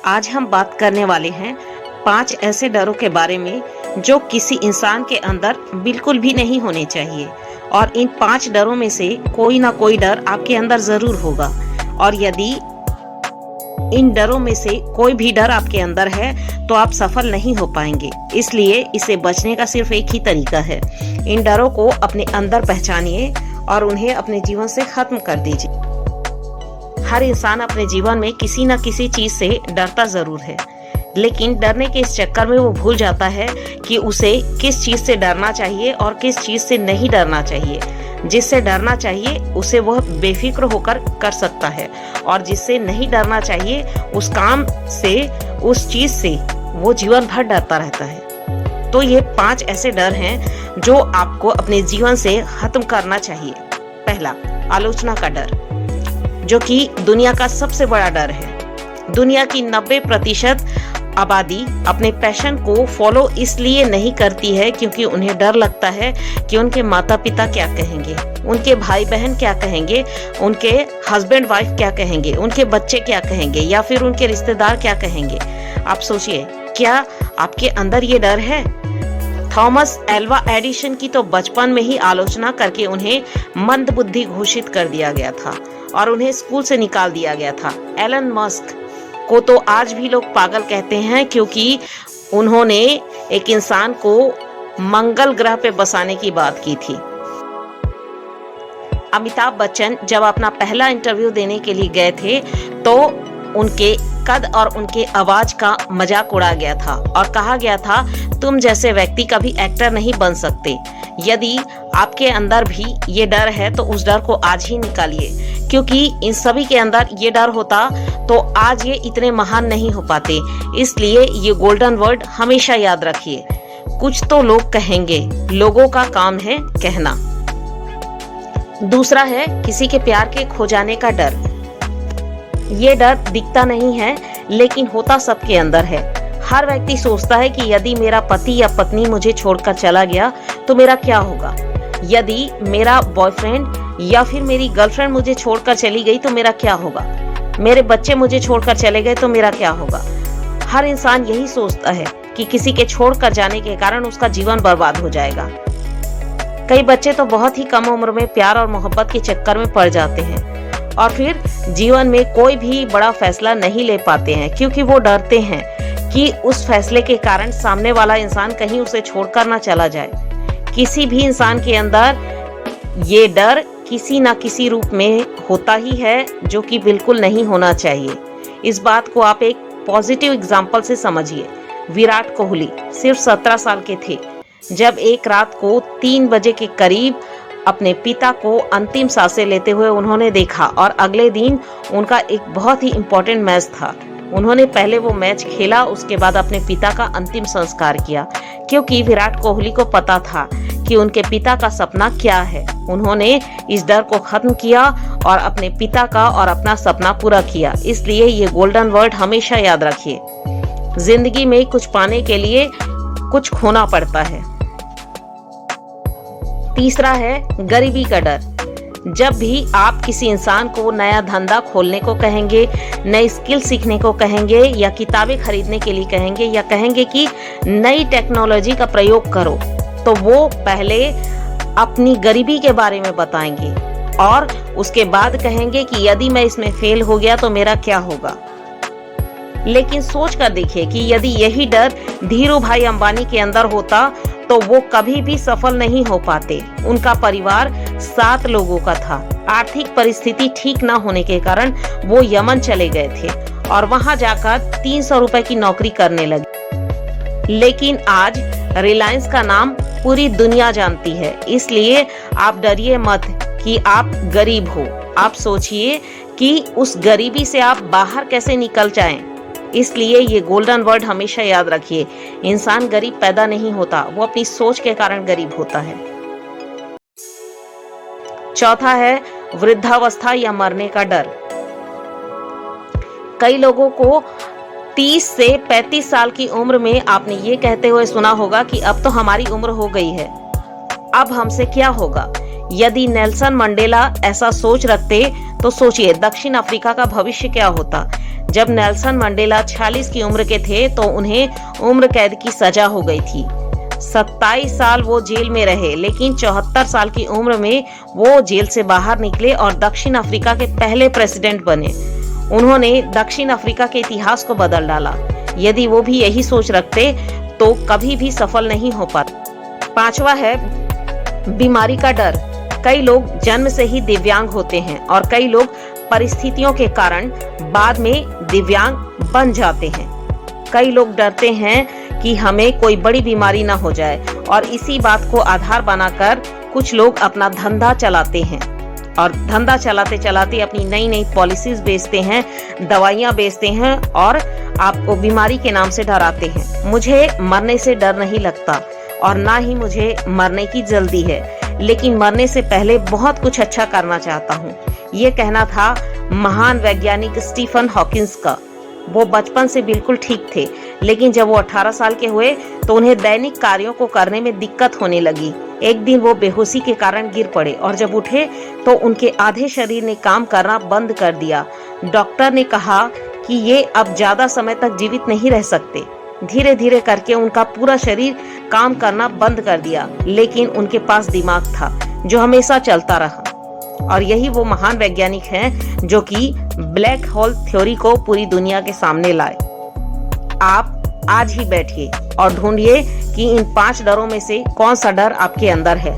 आज हम बात करने वाले हैं 5 ऐसे डरों के बारे में जो किसी इंसान के अंदर बिल्कुल भी नहीं होने चाहिए। और इन 5 डरों में से कोई ना कोई डर आपके अंदर जरूर होगा। और यदि इन डरों में से कोई भी डर आपके अंदर है तो आप सफल नहीं हो पाएंगे। इसलिए इसे बचने का सिर्फ एक ही तरीका है। इन डरों को अपने अंदर पहचानिए और उन्हें अपने जीवन से खत्म कर दीजिए। हर इंसान अपने जीवन में किसी न किसी चीज से डरता जरूर है, लेकिन डरने के इस चक्कर में वो भूल जाता है कि उसे किस चीज से डरना चाहिए और किस चीज से नहीं डरना चाहिए। जिससे डरना चाहिए उसे वह बेफिक्र होकर कर सकता है, और जिससे नहीं डरना चाहिए उस काम से, उस चीज से वो जीवन भर डरता रहता है। तो ये 5 ऐसे डर हैं जो आपको अपने जीवन से खत्म करना चाहिए। पहला, आलोचना का डर, जो कि दुनिया का सबसे बड़ा डर है। दुनिया की 90% आबादी अपने पैशन को फॉलो इसलिए नहीं करती है क्योंकि उन्हें डर लगता है कि उनके माता पिता क्या कहेंगे, उनके भाई बहन क्या कहेंगे, उनके हस्बैंड वाइफ क्या कहेंगे, उनके बच्चे क्या कहेंगे, या फिर उनके रिश्तेदार क्या कहेंगे। आप सोचिए, क्या आपके अंदर ये डर है? थॉमस एल्वा एडिसन की तो बचपन में ही आलोचना करके उन्हें मंदबुद्धि घोषित कर दिया गया था और उन्हें स्कूल से निकाल दिया गया था। एलन मस्क को तो आज भी लोग पागल कहते हैं क्योंकि उन्होंने एक इंसान को मंगल ग्रह पे बसाने की बात की थी। अमिताभ बच्चन जब अपना पहला इंटरव्यू देने के लिए गए थे तो उनके कद और उनके आवाज का मजाक उड़ा गया था और कहा गया था, तुम जैसे व्यक्ति कभी एक्टर नहीं बन सकते। यदि आपके अंदर भी ये डर है तो उस डर को आज ही निकालिए, क्योंकि इन सभी के अंदर ये डर होता तो आज ये इतने महान नहीं हो पाते। इसलिए ये गोल्डन वर्ड हमेशा याद रखिए, कुछ तो लोग कहेंगे, लोगों का काम है कहना। दूसरा है किसी के प्यार के खो जाने का डर। ये डर दिखता नहीं है लेकिन होता सबके अंदर है। हर व्यक्ति सोचता है कि यदि मेरा पति या पत्नी मुझे छोड़कर चला गया तो मेरा क्या होगा, यदि मेरा बॉयफ्रेंड या फिर मेरी गर्लफ्रेंड मुझे छोड़कर चली गई तो मेरा क्या होगा, मेरे बच्चे मुझे छोड़कर चले गए तो मेरा क्या होगा। हर इंसान यही सोचता है कि किसी के छोड़कर जाने के कारण उसका जीवन बर्बाद हो जाएगा। कई बच्चे तो बहुत ही कम उम्र में प्यार और मोहब्बत के चक्कर में पड़ जाते हैं और फिर जीवन में कोई भी बड़ा फैसला नहीं ले पाते हैं क्योंकि वो डरते हैं कि उस फैसले के कारण सामने वाला इंसान कहीं उसे छोड़कर ना चला जाए। किसी भी इंसान के अंदर ये डर किसी ना किसी रूप में होता ही है, जो कि बिल्कुल नहीं होना चाहिए। इस बात को आप एक पॉजिटिव एग्जाम्पल से समझिए। विराट कोहली सिर्फ 17 साल के थे जब एक रात को 3 बजे के करीब अपने पिता को अंतिम सांसें लेते हुए उन्होंने देखा, और अगले दिन उनका एक बहुत ही इम्पोर्टेंट मैच था। उन्होंने पहले वो मैच खेला, उसके बाद अपने पिता का अंतिम संस्कार किया, क्योंकि विराट कोहली को पता था कि उनके पिता का सपना क्या है। उन्होंने इस डर को खत्म किया और अपने पिता का और अपना सपना पूरा किया। इसलिए ये गोल्डन वर्ड हमेशा याद रखिए, जिंदगी में कुछ पाने के लिए कुछ खोना पड़ता है। तीसरा है गरीबी का डर। जब भी आप किसी इंसान को नया धंधा खोलने को कहेंगे, नई स्किल सीखने को कहेंगे, या किताबें खरीदने के लिए कहेंगे, या कहेंगे कि नई टेक्नोलॉजी का प्रयोग करो, तो वो पहले अपनी गरीबी के बारे में बताएंगे और उसके बाद कहेंगे कि यदि मैं इसमें फेल हो गया तो मेरा क्या होगा। लेकिन सोच कर देखिए कि यदि यही डर धीरू भाई अंबानी के अंदर होता तो वो कभी भी सफल नहीं हो पाते। उनका परिवार 7 लोगों का था। आर्थिक परिस्थिति ठीक ना होने के कारण वो यमन चले गए थे और वहां जाकर 300 रुपए की नौकरी करने लगे। लेकिन आज रिलायंस का नाम पूरी दुनिया जानती है। इसलिए आप डरिए मत कि आप गरीब हो। आप सोचिए कि उस गरीबी से आप बाहर कैसे निकल जाएं। इसलिए ये गोल्डन वर्ड हमेशा याद रखिए, इंसान गरीब पैदा नहीं होता, वो अपनी सोच के कारण गरीब होता है। चौथा है वृद्धावस्था या मरने का डर। कई लोगों को 30 से 35 साल की उम्र में आपने ये कहते हुए सुना होगा कि अब तो हमारी उम्र हो गई है, अब हमसे क्या होगा। यदि नेल्सन मंडेला ऐसा सोच रखते तो सोचिए दक्षिण अफ्रीका का भविष्य क्या होता। जब नेल्सन मंडेला 46 की उम्र के थे तो उन्हें उम्र कैद की सजा हो गई थी। 27 साल वो जेल में रहे, लेकिन 74 साल की उम्र में वो जेल से बाहर निकले और दक्षिण अफ्रीका के पहले प्रेसिडेंट बने। उन्होंने दक्षिण अफ्रीका के इतिहास को बदल डाला। यदि वो भी यही सोच रखते तो कभी भी सफल नहीं हो पाते। 5वां है बीमारी का डर। कई लोग जन्म से ही दिव्यांग होते हैं और कई लोग परिस्थितियों के कारण बाद में दिव्यांग बन जाते हैं। कई लोग डरते हैं कि हमें कोई बड़ी बीमारी ना हो जाए और इसी बात को आधार बनाकर कुछ लोग अपना धंधा चलाते हैं और धंधा चलाते चलाते अपनी नई नई पॉलिसीज बेचते हैं, दवाइयां बेचते हैं और आपको बीमारी के नाम से डराते हैं। मुझे मरने से डर नहीं लगता और ना ही मुझे मरने की जल्दी है, लेकिन मरने से पहले बहुत कुछ अच्छा करना चाहता हूँ। ये कहना था महान वैज्ञानिक स्टीफन हॉकिंस का। वो बचपन से बिल्कुल ठीक थे, लेकिन जब वो 18 साल के हुए तो उन्हें दैनिक कार्यों को करने में दिक्कत होने लगी। एक दिन वो बेहोशी के कारण गिर पड़े और जब उठे तो उनके आधे शरीर ने काम करना बंद कर दिया। डॉक्टर ने कहा कि ये अब ज्यादा समय तक जीवित नहीं रह सकते। धीरे धीरे करके उनका पूरा शरीर काम करना बंद कर दिया, लेकिन उनके पास दिमाग था जो हमेशा चलता रहा। और यही वो महान वैज्ञानिक हैं जो कि ब्लैक होल थ्योरी को पूरी दुनिया के सामने लाए। आप आज ही बैठिए और ढूंढिए कि इन 5 डरों में से कौन सा डर आपके अंदर है।